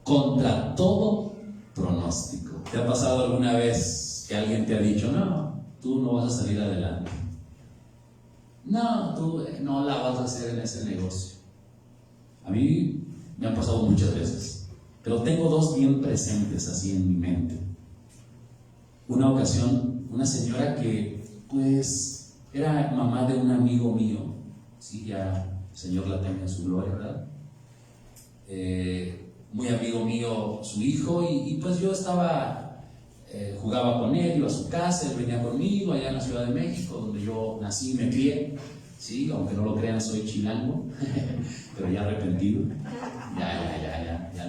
contra todo pronóstico. ¿Te ha pasado alguna vez que alguien te ha dicho, no, tú no vas a salir adelante? No, tú no la vas a hacer en ese negocio. A mí me han pasado muchas veces, pero tengo dos bien presentes así en mi mente. Una ocasión, una señora que pues era mamá de un amigo mío, sí, ya el Señor la tenga en su gloria, ¿verdad? Muy amigo mío su hijo, y pues yo estaba, jugaba con él, iba a su casa, él venía conmigo allá en la Ciudad de México, donde yo nací y me crié, sí, aunque no lo crean, soy chilango, pero ya arrepentido, ya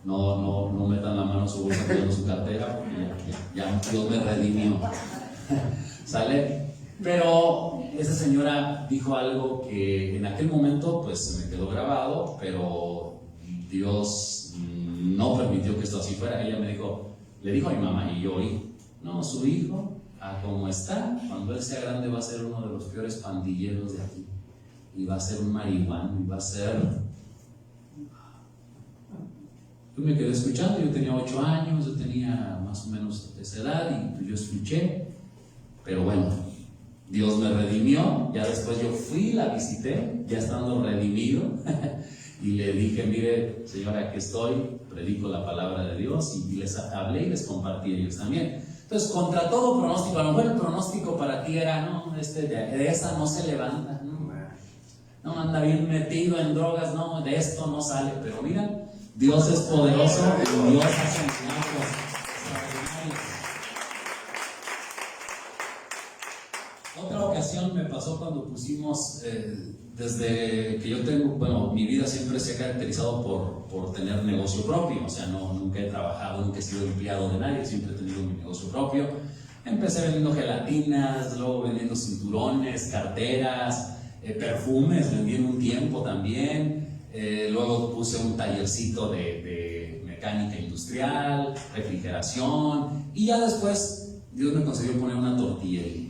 no metan la mano en su bolsa pidiendo su cartera, porque ya Dios me redimió, ¿sale? Pero esa señora dijo algo que en aquel momento pues se me quedó grabado, pero Dios no permitió que esto así fuera. Ella me dijo, le dijo a mi mamá, y yo oí, no, su hijo, a como está, cuando él sea grande va a ser uno de los peores pandilleros de aquí, y va a ser un marihuano, y va a ser... Yo me quedé escuchando, yo tenía 8 años, yo tenía más o menos esa edad, y pues yo escuché, pero bueno, Dios me redimió. Ya después yo fui, la visité, ya estando redimido, y le dije, mire señora, aquí estoy, predico la palabra de Dios, y les hablé y les compartí a ellos también. Entonces, contra todo pronóstico, a lo mejor el pronóstico para ti era, no, de esa no se levanta, no anda bien metido en drogas, no, de esto no sale, pero mira, Dios es poderoso, y Dios hace milagros extraordinarios. Otra ocasión me pasó cuando pusimos, desde que yo tengo, bueno, mi vida siempre se ha caracterizado por tener negocio propio, o sea, nunca he trabajado, nunca he sido empleado de nadie, siempre he tenido mi negocio propio. Empecé vendiendo gelatinas, luego vendiendo cinturones, carteras, perfumes, vendí en un tiempo también. Luego puse un tallercito de mecánica industrial, refrigeración, y ya después Dios me consiguió poner una tortillería.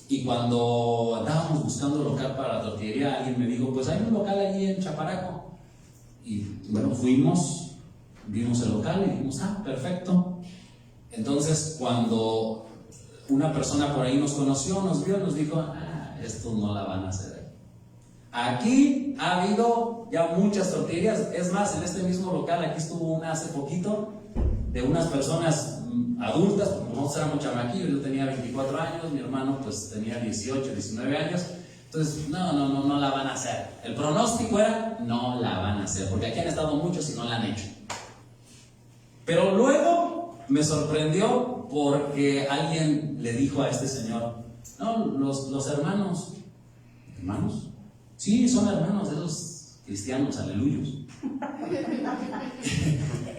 Y cuando andábamos buscando local para la tortillería, alguien me dijo, pues hay un local allí en Chaparaco. Y bueno, fuimos, vimos el local y dijimos, perfecto. Entonces cuando una persona por ahí nos conoció, nos vio, nos dijo, esto no la van a hacer. Aquí ha habido ya muchas tortillerías. Es más, en este mismo local, aquí estuvo una hace poquito, de unas personas adultas, porque nosotros éramos chamaquillos, yo tenía 24 años, mi hermano pues tenía 18, 19 años. Entonces, no la van a hacer. El pronóstico era, no la van a hacer, porque aquí han estado muchos y no la han hecho. Pero luego me sorprendió porque alguien le dijo a este señor, no, los hermanos, ¿hermanos? Sí, son hermanos de esos cristianos, aleluyos.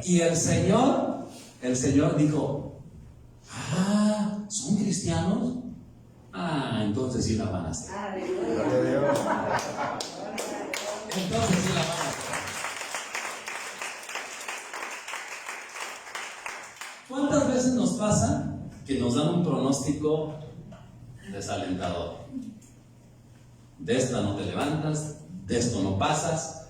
Y el Señor dijo, ¿son cristianos? Entonces sí la van a hacer. Entonces sí la van a hacer. ¿Cuántas veces nos pasa que nos dan un pronóstico desalentador? De esta no te levantas, de esto no pasas,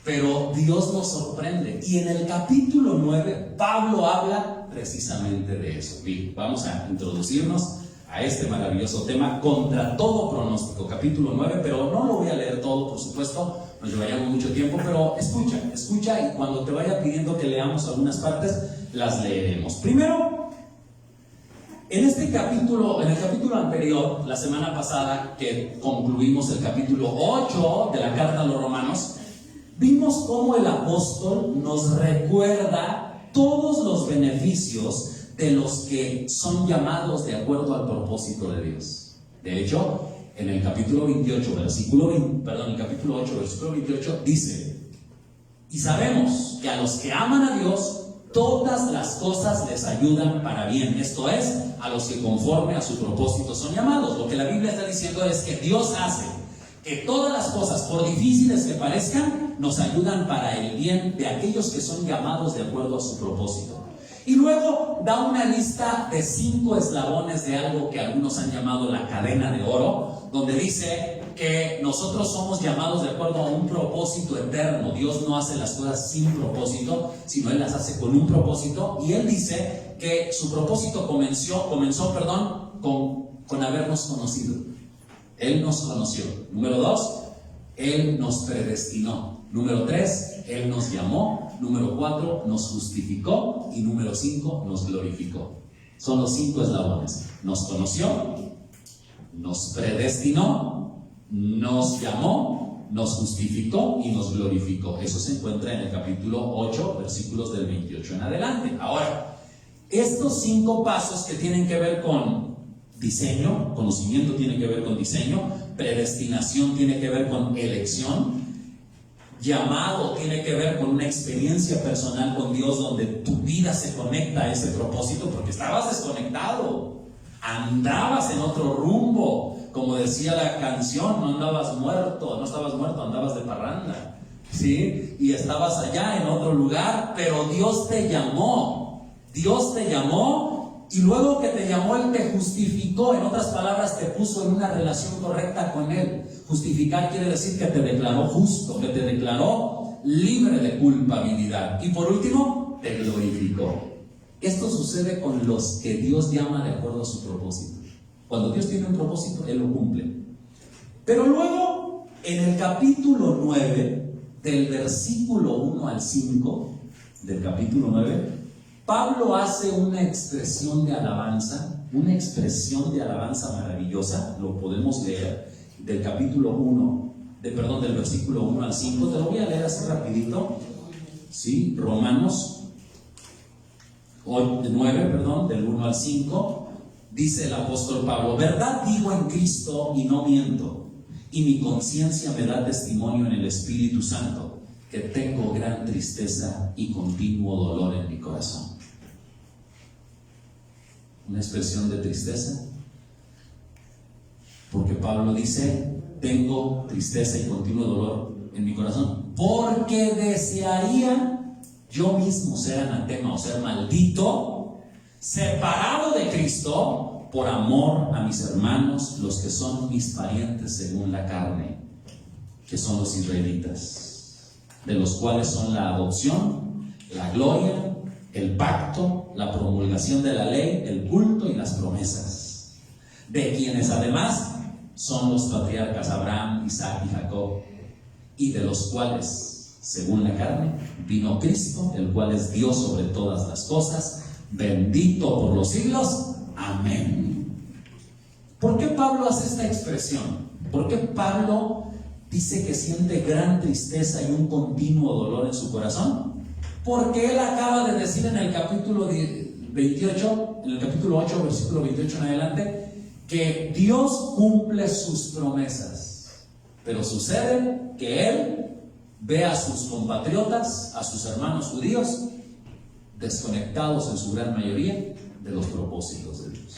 pero Dios nos sorprende. Y en el capítulo 9, Pablo habla precisamente de eso. Bien, vamos a introducirnos a este maravilloso tema, contra todo pronóstico, capítulo 9, pero no lo voy a leer todo, por supuesto, nos llevaríamos mucho tiempo, pero escucha, y cuando te vaya pidiendo que leamos algunas partes, las leeremos. Primero, en el capítulo anterior, la semana pasada, que concluimos el capítulo 8 de la carta a los Romanos, vimos cómo el apóstol nos recuerda todos los beneficios de los que son llamados de acuerdo al propósito de Dios. De hecho, en el capítulo 28, el capítulo 8, versículo 28, dice: y sabemos que a los que aman a Dios, todas las cosas les ayudan para bien. Esto es, a los que conforme a su propósito son llamados. Lo que la Biblia está diciendo es que Dios hace que todas las cosas, por difíciles que parezcan, nos ayudan para el bien de aquellos que son llamados de acuerdo a su propósito. Y luego da una lista de 5 eslabones de algo que algunos han llamado la cadena de oro, donde dice que nosotros somos llamados de acuerdo a un propósito eterno. Dios no hace las cosas sin propósito, sino Él las hace con un propósito. Y Él dice que su propósito comenzó con habernos conocido. Él nos conoció. Número 2, Él nos predestinó. Número 3, Él nos llamó. Número 4, nos justificó. Y número 5, nos glorificó. Son los 5 eslabones. Nos conoció, nos predestinó, nos llamó, nos justificó y nos glorificó. Eso se encuentra en el capítulo 8, versículos del 28 en adelante. Ahora, estos 5 pasos que tienen que ver con diseño, conocimiento tiene que ver con diseño, predestinación tiene que ver con elección, llamado tiene que ver con una experiencia personal con Dios donde tu vida se conecta a ese propósito, porque estabas desconectado, andabas en otro rumbo, como decía la canción, no estabas muerto, andabas de parranda, ¿sí? Y estabas allá en otro lugar, pero Dios te llamó y luego que te llamó, Él te justificó. En otras palabras, te puso en una relación correcta con Él. Justificar quiere decir que te declaró justo, que te declaró libre de culpabilidad. Y por último, te glorificó. Esto sucede con los que Dios llama de acuerdo a su propósito. Cuando Dios tiene un propósito, Él lo cumple. Pero luego, en el capítulo 9, del versículo 1 al 5, del capítulo 9, Pablo hace una expresión de alabanza maravillosa. Lo podemos leer del del versículo 1 al 5. Te lo voy a leer así rapidito. ¿Sí? Romanos 9, del 1 al 5. Dice el apóstol Pablo: verdad digo en Cristo y no miento, y mi conciencia me da testimonio en el Espíritu Santo, que tengo gran tristeza y continuo dolor en mi corazón. Una expresión de tristeza, porque Pablo dice: tengo tristeza y continuo dolor en mi corazón, porque desearía yo mismo ser anatema o ser maldito, separado de Cristo, por amor a mis hermanos, los que son mis parientes según la carne, que son los israelitas, de los cuales son la adopción, la gloria, el pacto, la promulgación de la ley, el culto y las promesas, de quienes además son los patriarcas Abraham, Isaac y Jacob, y de los cuales, según la carne, vino Cristo, el cual es Dios sobre todas las cosas, bendito por los siglos. Amén. ¿Por qué Pablo hace esta expresión? ¿Por qué Pablo dice que siente gran tristeza y un continuo dolor en su corazón? Porque él acaba de decir en el capítulo 28, en el capítulo 8, versículo 28 en adelante, que Dios cumple sus promesas. Pero sucede que él ve a sus compatriotas, a sus hermanos judíos, desconectados en su gran mayoría de los propósitos de Dios.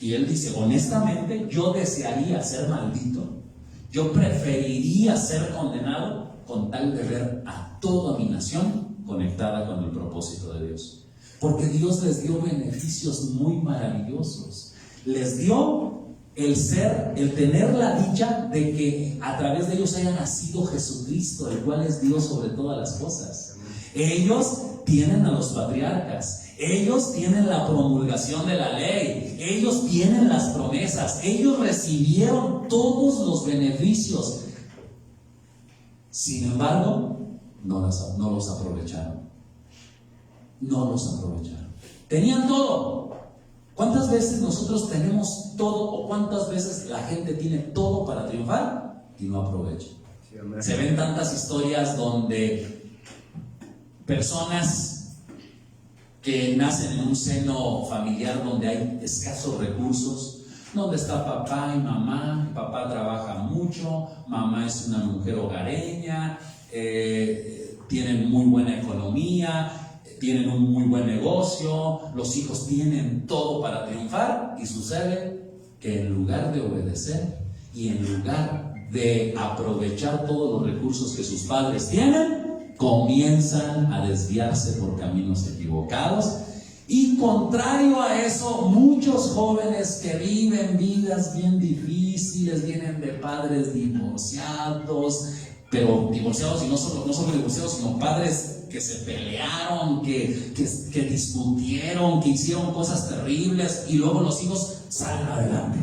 Y él dice: honestamente, yo desearía ser maldito, yo preferiría ser condenado con tal de ver a toda mi nación conectada con el propósito de Dios, porque Dios les dio beneficios muy maravillosos. Les dio el tener la dicha de que a través de ellos haya nacido Jesucristo, el cual es Dios sobre todas las cosas. Ellos tienen a los patriarcas, ellos tienen la promulgación de la ley, ellos tienen las promesas, ellos recibieron todos los beneficios. Sin embargo, no los aprovecharon. Tenían todo. ¿Cuántas veces nosotros tenemos todo, o cuántas veces la gente tiene todo para triunfar y no aprovecha? Se ven tantas historias donde personas que nacen en un seno familiar donde hay escasos recursos, donde está papá y mamá. Papá trabaja mucho, mamá es una mujer hogareña, tienen muy buena economía, tienen un muy buen negocio, los hijos tienen todo para triunfar, y sucede que en lugar de obedecer y en lugar de aprovechar todos los recursos que sus padres tienen, comienzan a desviarse por caminos equivocados Y contrario a eso, muchos jóvenes que viven vidas bien difíciles, vienen de padres divorciados, pero divorciados, y no solo divorciados, sino padres que se pelearon, que discutieron, que hicieron cosas terribles, y luego los hijos salen adelante.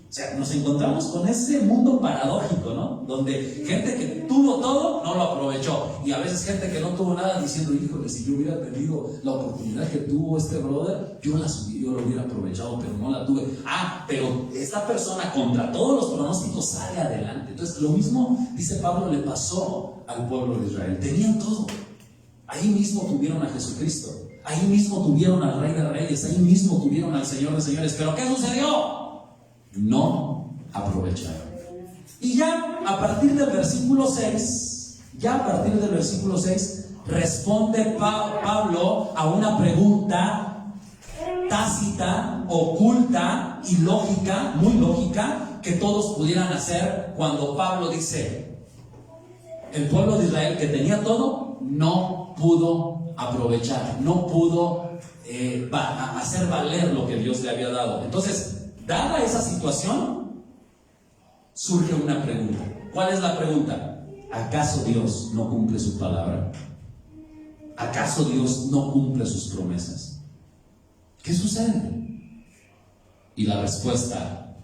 O sea, nos encontramos con ese mundo paradójico, ¿no? Donde gente que tuvo todo no lo aprovechó, y a veces gente que no tuvo nada diciendo, híjole, si yo hubiera tenido la oportunidad que tuvo este brother, yo lo hubiera aprovechado, pero no la tuve. Pero esta persona contra todos los pronósticos sale adelante. Entonces lo mismo, dice Pablo, le pasó al pueblo de Israel. Tenían todo. Ahí mismo tuvieron a Jesucristo, ahí mismo tuvieron al Rey de Reyes, ahí mismo tuvieron al Señor de Señores. ¿Pero qué sucedió? No aprovecharon. Y ya a partir del versículo 6, responde Pablo a una pregunta tácita, oculta y lógica, muy lógica, que todos pudieran hacer cuando Pablo dice: el pueblo de Israel, que tenía todo, no pudo aprovechar, no pudo hacer valer lo que Dios le había dado. Entonces, dada esa situación, surge una pregunta. ¿Cuál es la pregunta? ¿Acaso Dios no cumple su palabra? ¿Acaso Dios no cumple sus promesas? ¿Qué sucede? Y la respuesta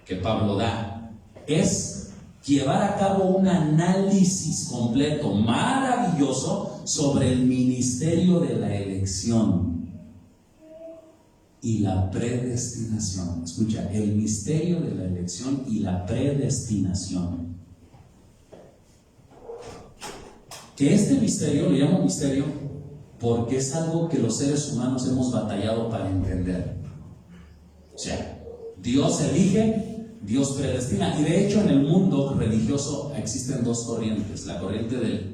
que Pablo da es llevar a cabo un análisis completo, maravilloso, sobre el ministerio de la elección y la predestinación. Escucha, el misterio de la elección y la predestinación. Que este misterio, lo llamo misterio porque es algo que los seres humanos hemos batallado para entender. O sea, Dios elige, Dios predestina. Y de hecho en el mundo religioso existen dos corrientes: la corriente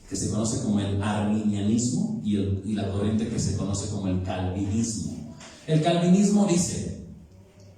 que se conoce como el arminianismo y la corriente que se conoce como el calvinismo. El calvinismo dice: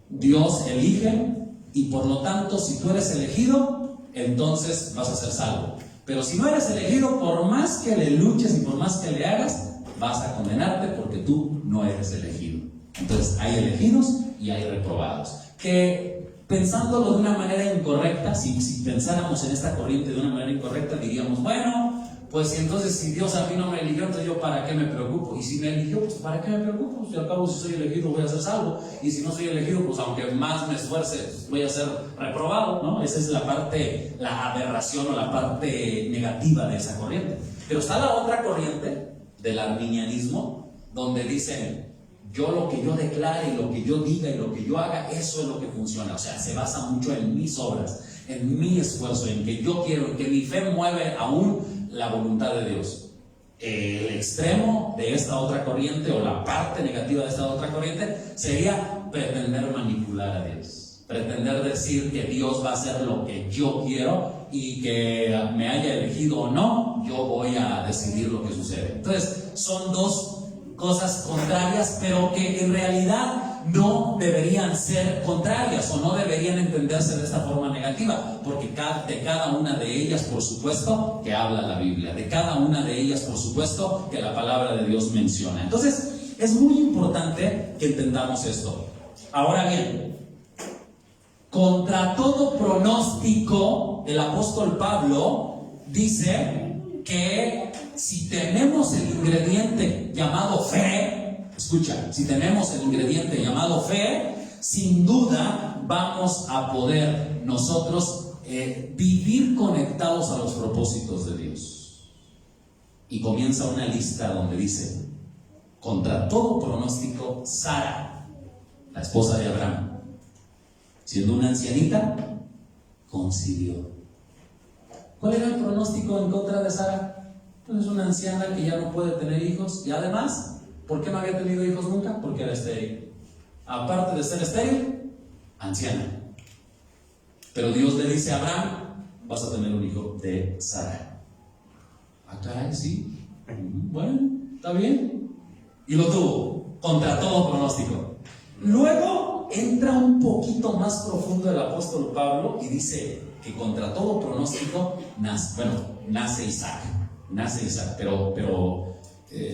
Dios elige, y por lo tanto, si tú eres elegido, entonces vas a ser salvo. Pero si no eres elegido, por más que le luches y por más que le hagas, vas a condenarte porque tú no eres elegido. Entonces hay elegidos y hay reprobados. Que pensándolo de una manera incorrecta, si pensáramos en esta corriente de una manera incorrecta, diríamos: bueno, pues entonces si Dios a mí no me eligió, entonces yo ¿para qué me preocupo? Y si me eligió, pues ¿para qué me preocupo? Si al cabo, si soy elegido, voy a ser salvo. Y si no soy elegido, pues aunque más me esfuerce, pues voy a ser reprobado, ¿no? Esa es la aberración o la parte negativa de esa corriente. Pero está la otra corriente del arminianismo, donde dicen: lo que yo declare y lo que yo diga y lo que yo haga, eso es lo que funciona. O sea, se basa mucho en mis obras, en mi esfuerzo, en que yo quiero, en que mi fe mueve aún la voluntad de Dios. El extremo de esta otra corriente, o la parte negativa de esta otra corriente, sería pretender manipular a Dios, pretender decir que Dios va a hacer lo que yo quiero, y que me haya elegido o no, yo voy a decidir lo que sucede. Entonces son dos cosas contrarias, pero que en realidad no deberían ser contrarias, o no deberían entenderse de esta forma negativa, porque de cada una de ellas, por supuesto, que habla la Biblia, de cada una de ellas, por supuesto, que la palabra de Dios menciona. Entonces es muy importante que entendamos esto. Ahora bien, contra todo pronóstico, el apóstol Pablo dice que si tenemos el ingrediente llamado fe, escucha, si tenemos el ingrediente llamado fe, sin duda vamos a poder nosotros vivir conectados a los propósitos de Dios. Y comienza una lista donde dice: contra todo pronóstico, Sara, la esposa de Abraham, siendo una ancianita, concibió. ¿Cuál era el pronóstico en contra de Sara? Pues es una anciana que ya no puede tener hijos, y además, ¿por qué no había tenido hijos nunca? Porque era estéril. Aparte de ser estéril, anciana. Pero Dios le dice a Abraham: vas a tener un hijo de Sara. Caray, sí. Bueno, está bien. Y lo tuvo, contra todo pronóstico. Luego entra un poquito más profundo el apóstol Pablo y dice que contra todo pronóstico nace Isaac. Nace Isaac, pero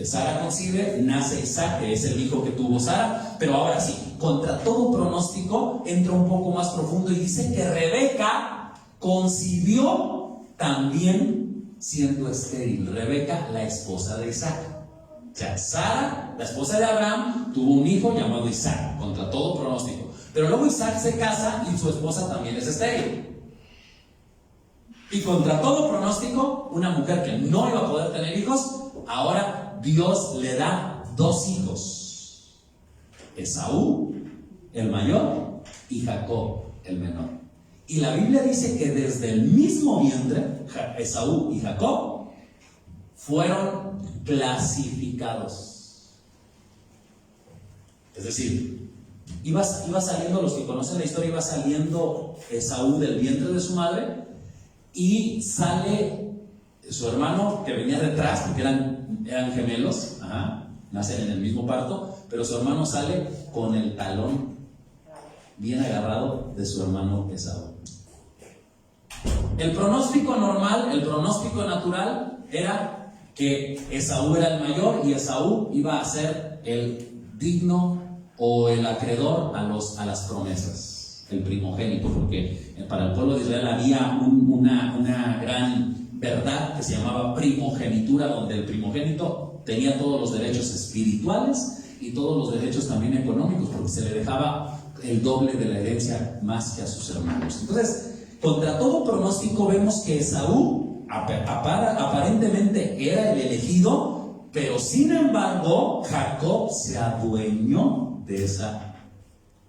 Sara concibe, nace Isaac, que es el hijo que tuvo Sara, pero ahora sí, contra todo pronóstico, entra un poco más profundo y dice que Rebeca concibió también siendo estéril. Rebeca, la esposa de Isaac. O sea, Sara, la esposa de Abraham, tuvo un hijo llamado Isaac, contra todo pronóstico. Pero luego Isaac se casa y su esposa también es estéril. Y contra todo pronóstico, una mujer que no iba a poder tener hijos, ahora Dios le da 2 hijos: Esaú, el mayor, y Jacob, el menor. Y la Biblia dice que desde el mismo vientre, Esaú y Jacob fueron clasificados. Es decir, iba saliendo, los que conocen la historia, iba saliendo Esaú del vientre de su madre y sale su hermano que venía detrás, porque eran gemelos, nacen en el mismo parto, pero su hermano sale con el talón bien agarrado de su hermano Esaú. El pronóstico normal, el pronóstico natural era que Esaú era el mayor y Esaú iba a ser el digno o el acreedor a las promesas, el primogénito, porque para el pueblo de Israel había una gran verdad que se llamaba primogenitura, donde el primogénito tenía todos los derechos espirituales y todos los derechos también económicos, porque se le dejaba el doble de la herencia más que a sus hermanos. Entonces, contra todo pronóstico, vemos que Esaú aparentemente era el elegido, pero sin embargo Jacob se adueñó de esa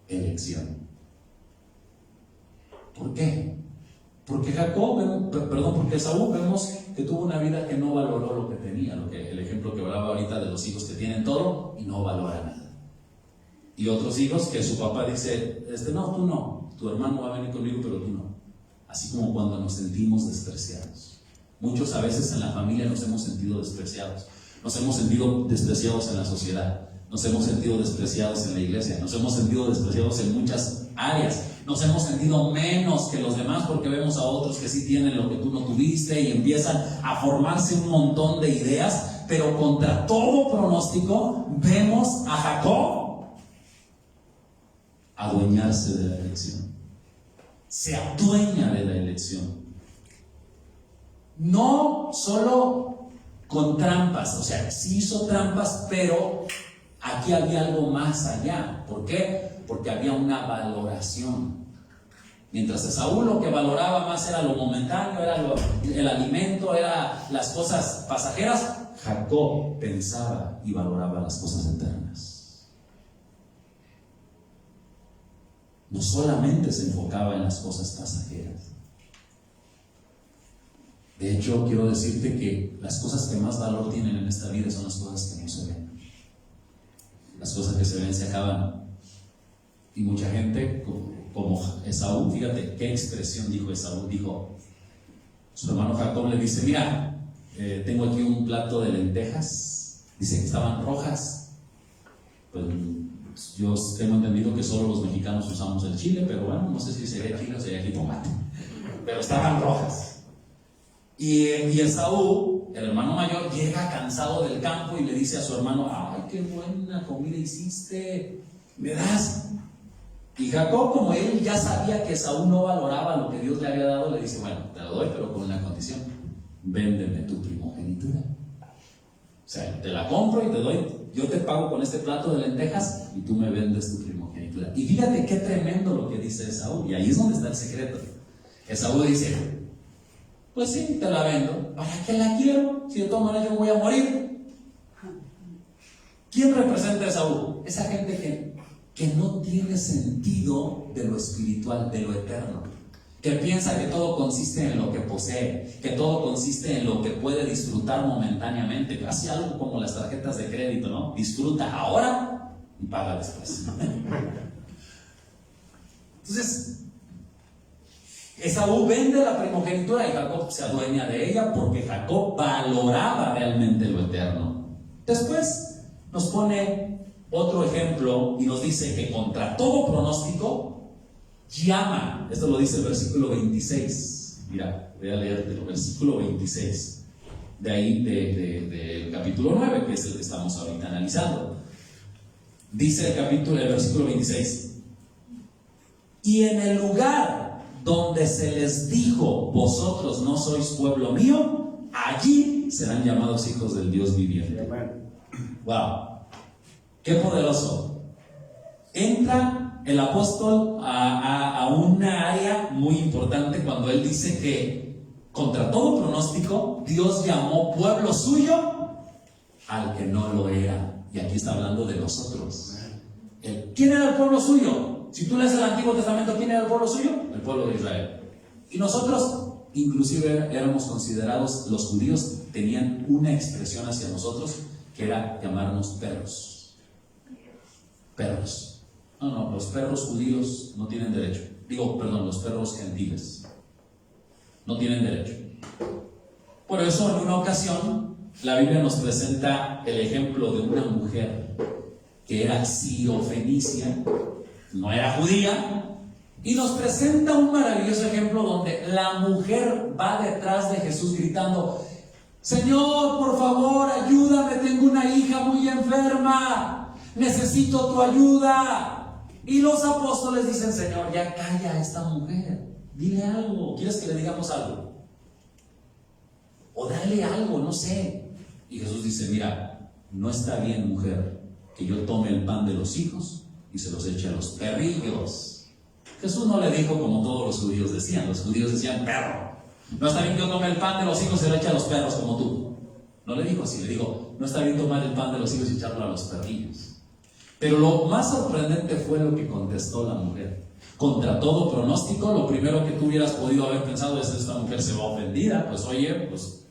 elección. ¿Por qué? Porque porque Esaú vemos que tuvo una vida que no valoró lo que tenía, el ejemplo que hablaba ahorita de los hijos que tienen todo y no valoran nada. Y otros hijos que su papá dice, no, tú no, tu hermano va a venir conmigo, pero tú no. Así como cuando nos sentimos despreciados. Muchos a veces en la familia nos hemos sentido despreciados. Nos hemos sentido despreciados en la sociedad. Nos hemos sentido despreciados en la iglesia. Nos hemos sentido despreciados en muchas áreas. Nos hemos sentido menos que los demás porque vemos a otros que sí tienen lo que tú no tuviste y empiezan a formarse un montón de ideas. Pero contra todo pronóstico vemos a Jacob adueñarse de la elección. Se adueña de la elección. No solo con trampas, o sea, sí hizo trampas, pero aquí había algo más allá. ¿Por qué? Porque había una valoración. Mientras Esaú lo que valoraba más era lo momentáneo, era el alimento, era las cosas pasajeras, Jacob pensaba y valoraba las cosas eternas. No solamente se enfocaba en las cosas pasajeras. De hecho, quiero decirte que las cosas que más valor tienen en esta vida son las cosas que no se ven. Las cosas que se ven se acaban. Y mucha gente, como Esaú, fíjate qué expresión dijo Esaú. Dijo, su hermano Jacob le dice, mira, tengo aquí un plato de lentejas. Dice que estaban rojas. Pues yo tengo entendido que solo los mexicanos usamos el chile, pero bueno, no sé si sería chile o sería jitomate. Pero estaban rojas. Y Esaú, el hermano mayor, llega cansado del campo y le dice a su hermano, ay, qué buena comida hiciste, ¿me das? Y Jacob, como él ya sabía que Esaú no valoraba lo que Dios le había dado, le dice, bueno, te lo doy, pero con una condición, véndeme tu primogenitura. O sea, te la compro y te doy, yo te pago con este plato de lentejas y tú me vendes tu primogenitura. Y fíjate qué tremendo lo que dice Esaú, y ahí es donde está el secreto. Esaú dice, pues sí, te la vendo. ¿Para qué la quiero? Si de todas maneras yo voy a morir. ¿Quién representa a Esaú? Esa gente que no tiene sentido de lo espiritual, de lo eterno. Que piensa que todo consiste en lo que posee, que todo consiste en lo que puede disfrutar momentáneamente. Casi algo como las tarjetas de crédito, ¿no? Disfruta ahora y paga después. Entonces, Esaú vende la primogenitura y Jacob se adueña de ella porque Jacob valoraba realmente lo eterno. Después nos pone otro ejemplo y nos dice que contra todo pronóstico llama. Esto lo dice el versículo 26. Mira, voy a leerte el versículo 26. de ahí del capítulo 9, que es el que estamos ahorita analizando. Dice el versículo 26: y en el lugar donde se les dijo, vosotros no sois pueblo mío, allí serán llamados hijos del Dios viviente. Wow, qué poderoso. Entra el apóstol a una área muy importante cuando él dice que contra todo pronóstico Dios llamó pueblo suyo al que no lo era. Y aquí está hablando de nosotros. ¿Quién era el pueblo suyo? Si tú lees el Antiguo Testamento, ¿quién era el pueblo suyo? El pueblo de Israel. Y nosotros, inclusive, éramos considerados, los judíos tenían una expresión hacia nosotros que era llamarnos perros. Perros. No, los perros judíos no tienen derecho. Los perros gentiles no tienen derecho. Por eso, en una ocasión, la Biblia nos presenta el ejemplo de una mujer que era sirio-fenicia, no era judía, y nos presenta un maravilloso ejemplo donde la mujer va detrás de Jesús gritando: Señor, por favor, ayúdame, tengo una hija muy enferma, necesito tu ayuda. Y los apóstoles dicen: Señor, ya calla a esta mujer, dile algo, ¿quieres que le digamos algo? O dale algo, no sé. Y Jesús dice: mira, no está bien, mujer, que yo tome el pan de los hijos y se los eche a los perrillos. Jesús no le dijo como todos los judíos decían. Los judíos decían: perro. No está bien que yo tome el pan de los hijos y se lo eche a los perros como tú. No le dijo así, le dijo: no está bien tomar el pan de los hijos y echarlo a los perrillos. Pero lo más sorprendente fue lo que contestó la mujer. Contra todo pronóstico, lo primero que tú hubieras podido haber pensado es: esta mujer se va ofendida. Pues oye, pues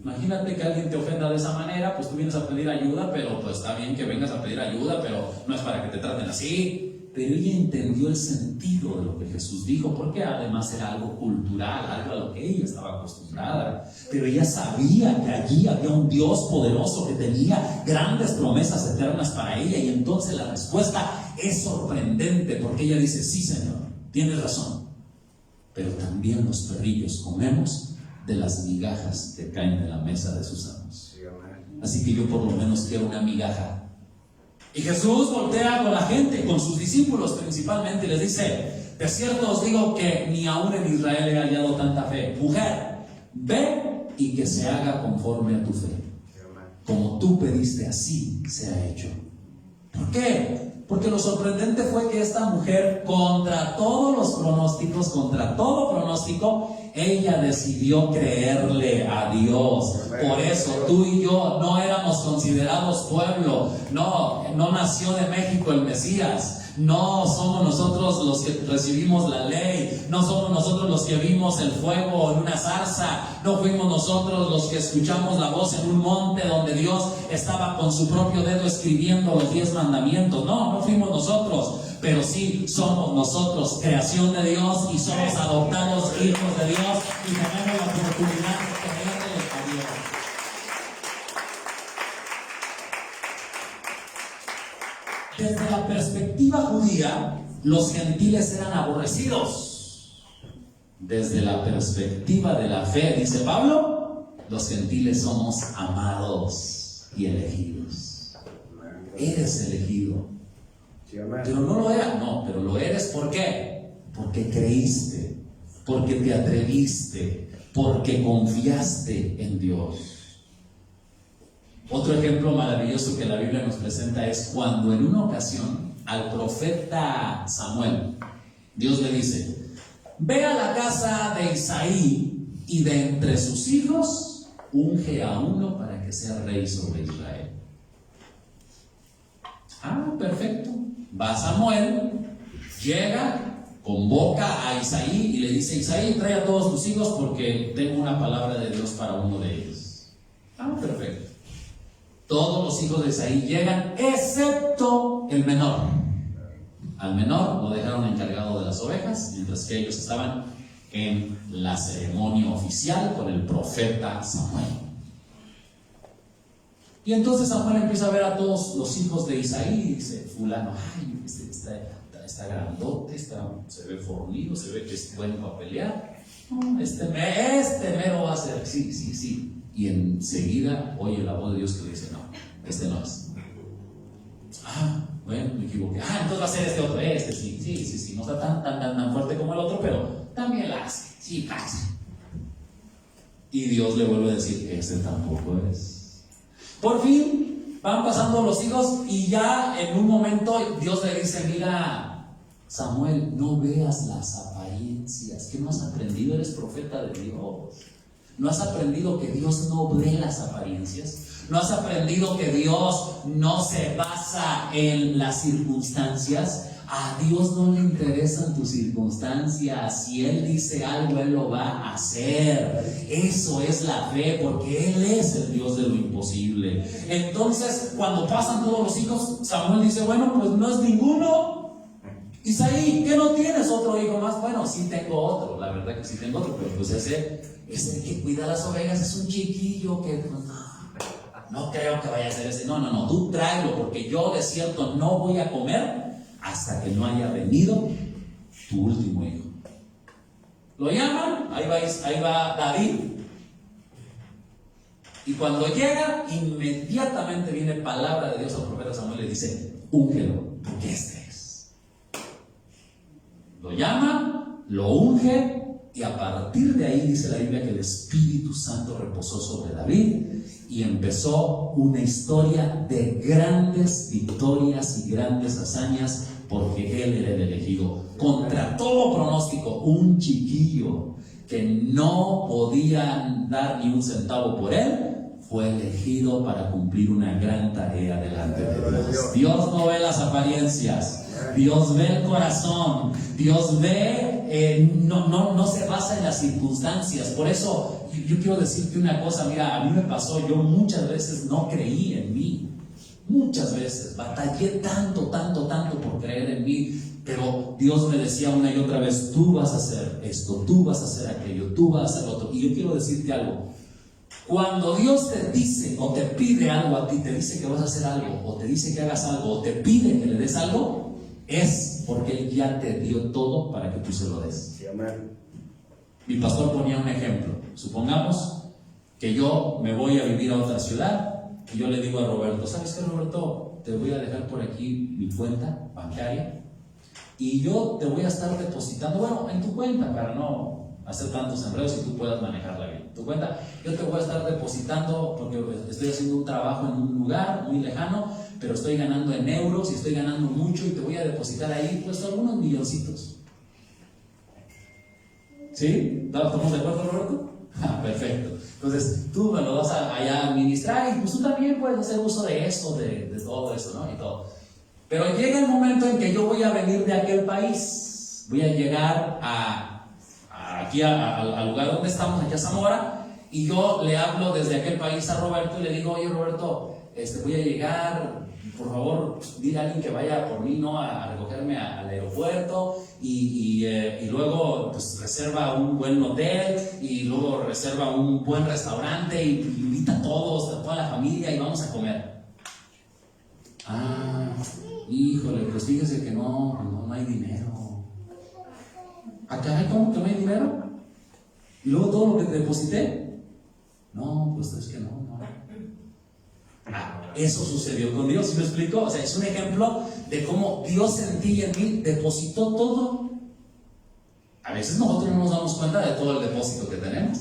imagínate que alguien te ofenda de esa manera, pues tú vienes a pedir ayuda, pero pues está bien que vengas a pedir ayuda, pero no es para que te traten así. Pero ella entendió el sentido de lo que Jesús dijo, porque además era algo cultural, algo a lo que ella estaba acostumbrada. Pero ella sabía que allí había un Dios poderoso que tenía grandes promesas eternas para ella, y entonces la respuesta es sorprendente, porque ella dice: sí, Señor, tienes razón, pero también los perrillos comemos de las migajas que caen de la mesa de sus amos. Así que yo por lo menos quiero una migaja. Y Jesús voltea con la gente, con sus discípulos principalmente, y les dice: de cierto os digo que ni aún en Israel he hallado tanta fe. Mujer, ve y que se haga conforme a tu fe. Como tú pediste, así se ha hecho. ¿Por qué? Porque lo sorprendente fue que esta mujer, contra todos los pronósticos, contra todo pronóstico, ella decidió creerle a Dios. Por eso tú y yo no éramos considerados pueblo. No nació de México el Mesías. No somos nosotros los que recibimos la ley. No somos nosotros los que vimos el fuego en una zarza. No fuimos nosotros los que escuchamos la voz en un monte donde Dios estaba con su propio dedo escribiendo los 10 mandamientos. No fuimos nosotros. Pero sí somos nosotros, creación de Dios, y somos adoptados hijos de Dios, y tenemos la oportunidad de creerle a Dios. Desde la perspectiva judía, los gentiles eran aborrecidos. Desde la perspectiva de la fe, dice Pablo, los gentiles somos amados y elegidos. Eres elegido. Pero no lo eras, pero lo eres. ¿Por qué? Porque creíste, porque te atreviste, porque confiaste en Dios. Otro ejemplo maravilloso que la Biblia nos presenta es cuando en una ocasión al profeta Samuel, Dios le dice: ve a la casa de Isaí y de entre sus hijos unge a uno para que sea rey sobre Israel. Perfecto. Va Samuel, llega, convoca a Isaí y le dice: Isaí, trae a todos tus hijos porque tengo una palabra de Dios para uno de ellos. Perfecto. Todos los hijos de Isaí llegan, excepto el menor. Al menor lo dejaron encargado de las ovejas, mientras que ellos estaban en la ceremonia oficial con el profeta Samuel. Y entonces Samuel empieza a ver a todos los hijos de Isaí y dice: fulano, está grandote, se ve fornido, se ve que es bueno para pelear. Este mero va a ser, sí. y enseguida oye la voz de Dios que le dice: no, este no es. Bueno, me equivoqué. Entonces va a ser este otro. Sí, no está tan fuerte como el otro, pero también la hace. Sí, hace. Y Dios le vuelve a decir: este tampoco es. Por fin van pasando los hijos y ya en un momento Dios le dice: mira, Samuel, no veas las apariencias. ¿Qué no has aprendido? Eres profeta de Dios. ¿No has aprendido que Dios no ve las apariencias? ¿No has aprendido que Dios no se basa en las circunstancias? A Dios no le interesan tus circunstancias. Si Él dice algo, Él lo va a hacer. Eso es la fe, porque Él es el Dios de lo imposible. Entonces, cuando pasan todos los hijos, Samuel dice: bueno, pues no es ninguno. Isaí, ¿qué no tienes otro hijo más? Bueno, sí tengo otro, la verdad que sí tengo otro, pero pues ese que cuida las ovejas es un chiquillo que no creo que vaya a ser ese. No, tú tráelo, porque yo de cierto no voy a comer hasta que no haya venido tu último hijo. Lo llaman, ahí va David. Y cuando llega, inmediatamente viene palabra de Dios al profeta Samuel y le dice: úngelo, porque este es. Lo llama, lo unge, y a partir de ahí dice la Biblia que el Espíritu Santo reposó sobre David y empezó una historia de grandes victorias y grandes hazañas, porque él era el elegido. Contra todo pronóstico, un chiquillo que no podían dar ni un centavo por él fue elegido para cumplir una gran tarea delante de Dios. Dios no ve las apariencias, Dios ve el corazón. Dios ve, no se basa en las circunstancias. Por eso yo quiero decirte una cosa. Mira, a mí me pasó, yo muchas veces no creí en mí. Muchas veces batallé tanto por creer en mí, pero Dios me decía una y otra vez: tú vas a hacer esto, tú vas a hacer aquello, tú vas a hacer lo otro. Y yo quiero decirte algo: cuando Dios te dice o te pide algo a ti, te dice que vas a hacer algo, o te dice que hagas algo, o te pide que le des algo, es porque Él ya te dio todo para que tú se lo des. Sí, amén. Mi pastor ponía un ejemplo. Supongamos que yo me voy a vivir a otra ciudad y yo le digo a Roberto: ¿sabes qué, Roberto? Te voy a dejar por aquí mi cuenta bancaria y yo te voy a estar depositando, bueno, en tu cuenta, para no hacer tantos enredos y tú puedas manejarla bien. Tu cuenta, yo te voy a estar depositando porque estoy haciendo un trabajo en un lugar muy lejano, pero estoy ganando en euros y estoy ganando mucho, y te voy a depositar ahí pues algunos milloncitos. ¿Sí? ¿Estamos de acuerdo, Roberto? Perfecto. Entonces tú me lo vas a allá administrar, y pues tú también puedes hacer uso de eso, de todo eso, ¿no? Y todo. Pero llega el momento en que yo voy a venir de aquel país, voy a llegar aquí al lugar donde estamos, aquí a Zamora, y yo le hablo desde aquel país a Roberto y le digo: oye, Roberto, voy a llegar, por favor, dile a alguien que vaya por mí, ¿no?, a recogerme al aeropuerto, y luego pues reserva un buen hotel, y luego reserva un buen restaurante, y invita a todos, a toda la familia, y vamos a comer. Híjole, pues fíjese que no hay dinero. Acá, ¿cómo que no hay dinero? ¿Y luego todo lo que te deposité? No, pues es que no. Eso sucedió con Dios, ¿sí me explico? O sea, es un ejemplo de cómo Dios en ti y en mí depositó todo. A veces nosotros no nos damos cuenta de todo el depósito que tenemos.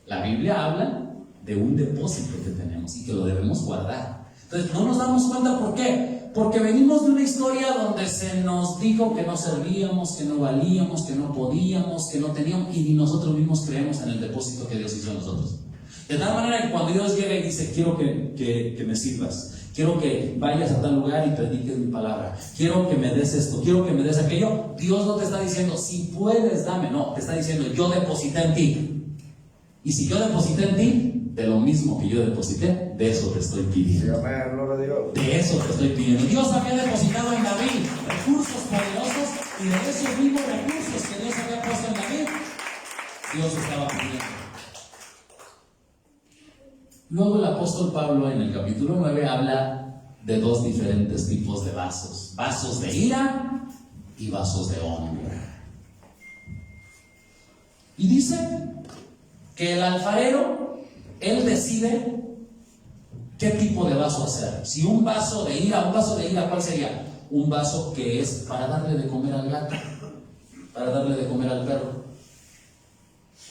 La Biblia habla de un depósito que tenemos y que lo debemos guardar. Entonces no nos damos cuenta. ¿Por qué? Porque venimos de una historia donde se nos dijo que no servíamos, que no valíamos, que no podíamos, que no teníamos, y ni nosotros mismos creemos en el depósito que Dios hizo en nosotros. De tal manera que cuando Dios llega y dice: quiero que me sirvas, quiero que vayas a tal lugar y prediques mi palabra, quiero que me des esto, quiero que me des aquello, Dios no te está diciendo: si puedes, dame. No, te está diciendo: yo deposité en ti. Y si yo deposité en ti, de lo mismo que yo deposité, de eso te estoy pidiendo. De eso te estoy pidiendo. Dios había depositado en David recursos poderosos, y de esos mismos recursos que Dios había puesto en David, Dios estaba pidiendo. Luego el apóstol Pablo en el capítulo 9 habla de dos diferentes tipos de vasos: vasos de ira y vasos de honra. Y dice que el alfarero Él decide qué tipo de vaso hacer. Si un vaso de ira, ¿cuál sería? Un vaso que es para darle de comer al gato, para darle de comer al perro.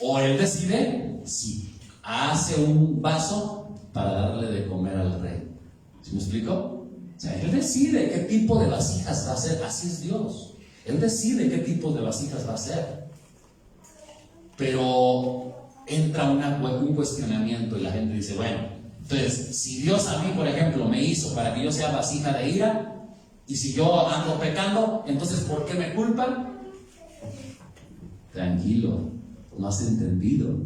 O él decide si hace un vaso para darle de comer al rey. ¿Sí me explico? O sea, él decide qué tipo de vasijas va a hacer. Así es Dios. Él decide qué tipo de vasijas va a hacer. Pero entra un cuestionamiento y la gente dice, bueno, entonces, si Dios a mí, por ejemplo, me hizo para que yo sea vasija de ira, y si yo ando pecando, entonces ¿por qué me culpan? Tranquilo, no has entendido.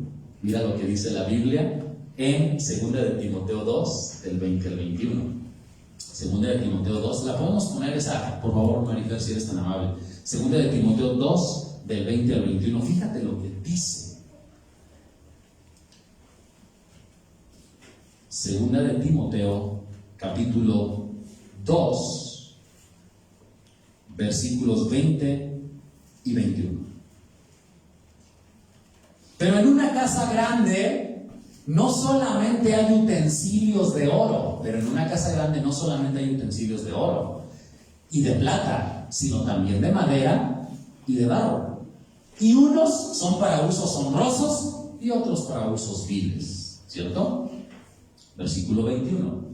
Mira lo que dice la Biblia en 2 de Timoteo 2, del 20 al 21. 2 de Timoteo 2, la podemos poner esa, por favor, Marifer, si eres tan amable. 2 de Timoteo 2, del 20 al 21. Fíjate lo que dice. 2 de Timoteo, capítulo 2, versículos 20 y 21. Pero en una casa grande no solamente hay utensilios de oro, y de plata, sino también de madera y de barro. Y unos son para usos honrosos y otros para usos viles, ¿cierto? Versículo 21.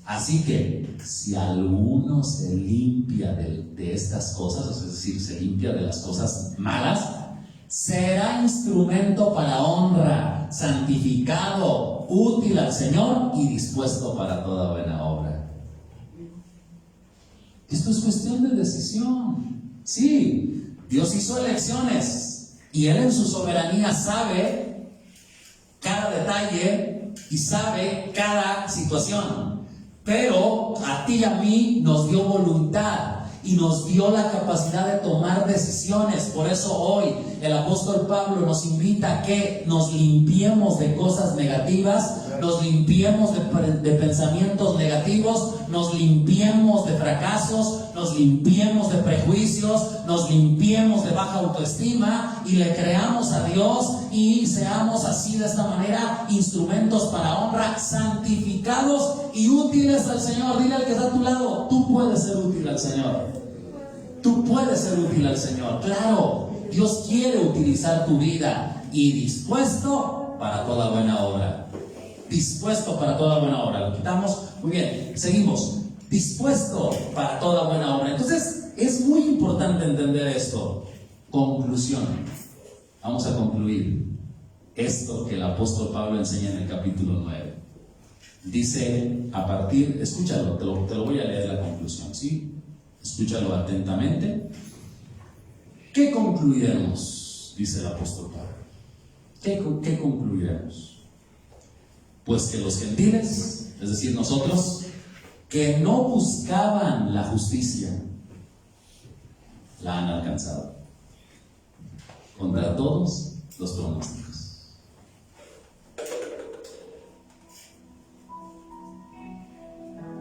Así que si alguno se limpia de estas cosas, es decir, se limpia de las cosas malas, será instrumento para honra, santificado, útil al Señor y dispuesto para toda buena obra. Esto es cuestión de decisión. Sí, Dios hizo elecciones y Él en su soberanía sabe cada detalle y sabe cada situación, pero a ti y a mí nos dio voluntad y nos dio la capacidad de tomar decisiones. Por eso hoy el apóstol Pablo nos invita a que nos limpiemos de cosas negativas, nos limpiemos de pensamientos negativos, nos limpiemos de fracasos, nos limpiemos de prejuicios, nos limpiemos de baja autoestima y le creamos a Dios y seamos así, de esta manera, instrumentos para honra, santificados y útiles al Señor. Dile al que está a tu lado, tú puedes ser útil al Señor. Tú puedes ser útil al Señor. Claro, Dios quiere utilizar tu vida y dispuesto para toda buena obra. Dispuesto para toda buena obra. Lo quitamos. Muy bien, seguimos. Dispuesto para toda buena obra. Entonces, es muy importante entender esto. Conclusión. Vamos a concluir esto que el apóstol Pablo enseña en el capítulo 9. Dice, a partir, escúchalo, te lo voy a leer la conclusión, ¿sí? Escúchalo atentamente. ¿Qué concluiremos? Dice el apóstol Pablo. ¿Qué concluiremos? Pues que los gentiles, es decir, nosotros, que no buscaban la justicia, la han alcanzado contra todos los pronósticos.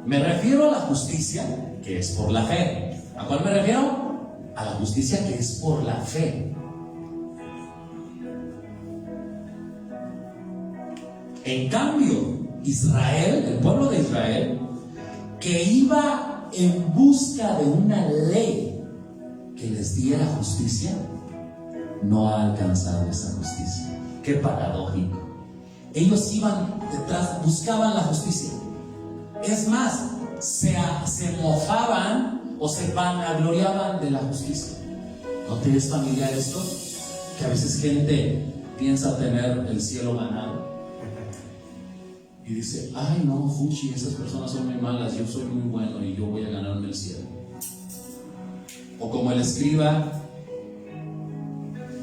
Me refiero a la justicia que es por la fe. ¿A cuál me refiero? A la justicia que es por la fe. En cambio, Israel, el pueblo de Israel, que iba en busca de una ley que les diera justicia, no ha alcanzado esa justicia. Qué paradójico. Ellos iban detrás, buscaban la justicia. Es más, se mofaban o se vanagloriaban de la justicia. ¿No te es familiar esto? Que a veces gente piensa tener el cielo ganado y dice, ay no, fuchi, esas personas son muy malas, yo soy muy bueno y yo voy a ganarme el cielo. O como el escriba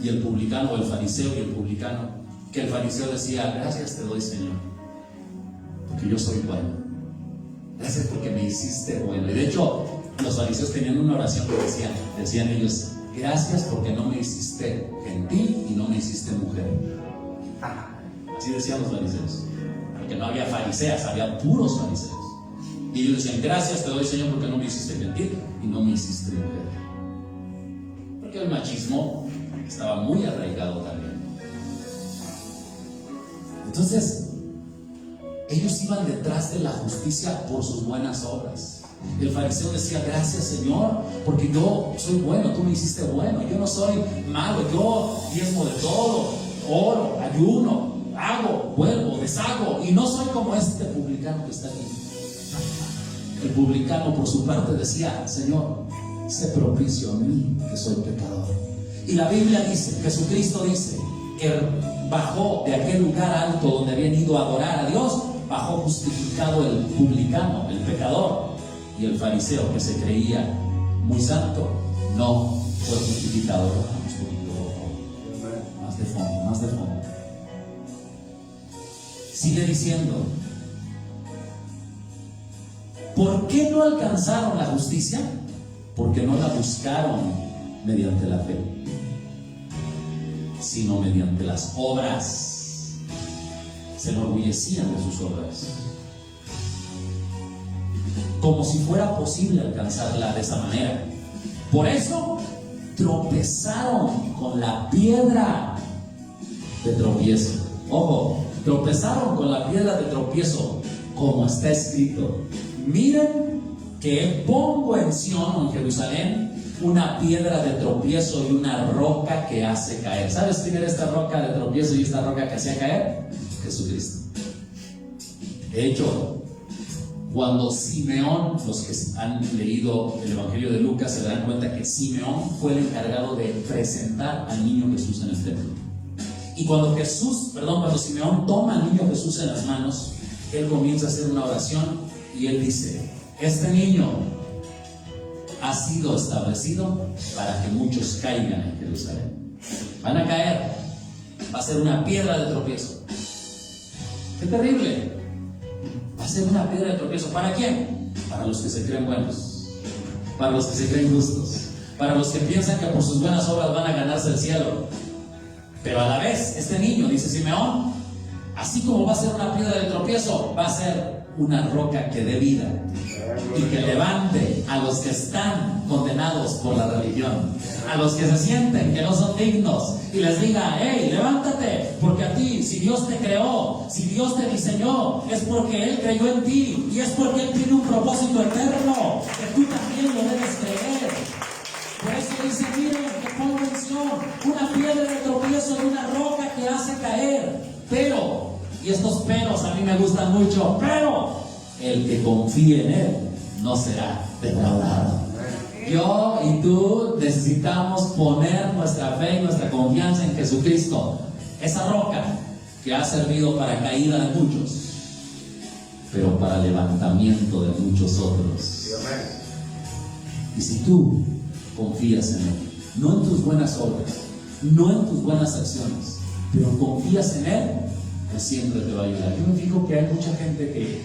y el publicano, o el fariseo y el publicano, que el fariseo decía, gracias te doy, Señor, porque yo soy bueno. Gracias porque me hiciste bueno. Y de hecho, los fariseos tenían una oración que decían ellos, gracias porque no me hiciste gentil y no me hiciste mujer. Así decían los fariseos. Porque no había fariseas, había puros fariseos. Y ellos decían, gracias te doy, Señor, porque no me hiciste gentil y no me hiciste mujer. Porque el machismo estaba muy arraigado también. Entonces, Ellos iban detrás de la justicia por sus buenas obras. El fariseo decía: gracias, Señor, porque yo soy bueno, tú me hiciste bueno, yo no soy malo, yo diezmo de todo, oro, ayuno, hago, vuelvo, deshago, y no soy como este publicano que está aquí. El publicano, por su parte, decía: Señor, sé propicio a mí, que soy pecador. Y la Biblia dice, Jesucristo dice, que bajó de aquel lugar alto donde habían ido a adorar a Dios, bajó justificado el publicano, el pecador. Y el fariseo, que se creía muy santo, no fue justificado. Vamos un poquito, por favor. Más de fondo, más de fondo. Sigue diciendo: ¿por qué no alcanzaron la justicia? Porque no la buscaron mediante la fe, sino mediante las obras. Se enorgullecían de sus obras, como si fuera posible alcanzarla de esa manera. Por eso tropezaron con la piedra de tropiezo. Ojo, tropezaron con la piedra de tropiezo, como está escrito: miren que pongo en Sión, o en Jerusalén, una piedra de tropiezo y una roca que hace caer. ¿Sabes quién era esta roca de tropiezo y esta roca que hacía caer? Jesucristo. De hecho, cuando Simeón, los que han leído el Evangelio de Lucas se darán cuenta que Simeón fue el encargado de presentar al niño Jesús en el templo. Y cuando Simeón toma al niño Jesús en las manos, él comienza a hacer una oración y él dice: este niño ha sido establecido para que muchos caigan en Jerusalén. Van a caer, va a ser una piedra de tropiezo. ¡Qué terrible! Va a ser una piedra de tropiezo. ¿Para quién? Para los que se creen buenos, para los que se creen justos, para los que piensan que por sus buenas obras van a ganarse el cielo. Pero a la vez, este niño, dice Simeón, así como va a ser una piedra de tropiezo, va a ser una roca que dé vida y que levante a los que están condenados por la religión, a los que se sienten que no son dignos, y les diga: hey, levántate, porque a ti, si Dios te creó, si Dios te diseñó, es porque Él creyó en ti, y es porque Él tiene un propósito eterno, que tú también lo debes creer. Por eso dice: miren que pongo en Sión una piedra de tropiezo y una roca que hace caer. Pero, y estos peros a mí me gustan mucho, pero el que confíe en Él no será defraudado. Yo y tú necesitamos poner nuestra fe y nuestra confianza en Jesucristo, esa roca que ha servido para caída de muchos, pero para levantamiento de muchos otros. Y si tú confías en Él, no en tus buenas obras, no en tus buenas acciones, pero confías en Él, Él siempre te va a ayudar. Yo me fijo que hay mucha gente que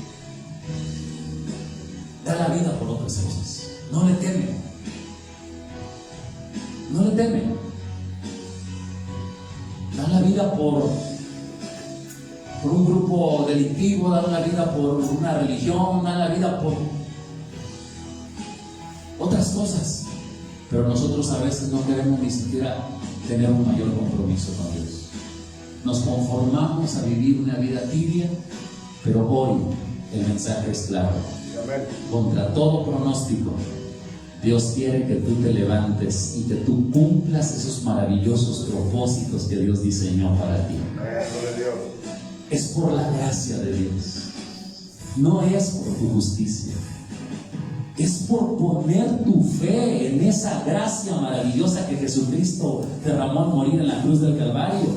da la vida por otras cosas, no le teme. No le teme. Da la vida por un grupo delictivo, da la vida por una religión, da la vida por otras cosas. Pero nosotros a veces no queremos ni siquiera tener un mayor compromiso con Dios. Nos conformamos a vivir una vida tibia, pero hoy el mensaje es claro. Contra todo pronóstico, Dios quiere que tú te levantes y que tú cumplas esos maravillosos propósitos que Dios diseñó para ti. Es por la gracia de Dios, no es por tu justicia. Es por poner tu fe en esa gracia maravillosa que Jesucristo derramó al morir en la cruz del Calvario.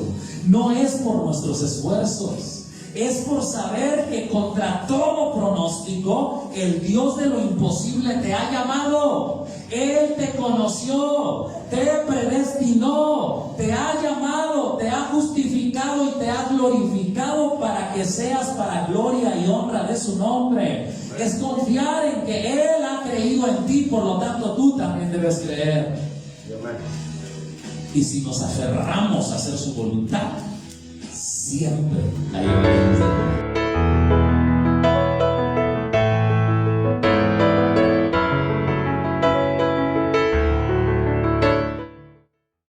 No es por nuestros esfuerzos. Es por saber que contra todo pronóstico, el Dios de lo imposible te ha llamado. Él te conoció, te predestinó, te ha llamado, te ha justificado y te ha glorificado para que seas para gloria y honra de su nombre. Es confiar en que Él ha creído en ti, por lo tanto tú también debes creer. Y si nos aferramos a hacer su voluntad, siempre la llevaremos.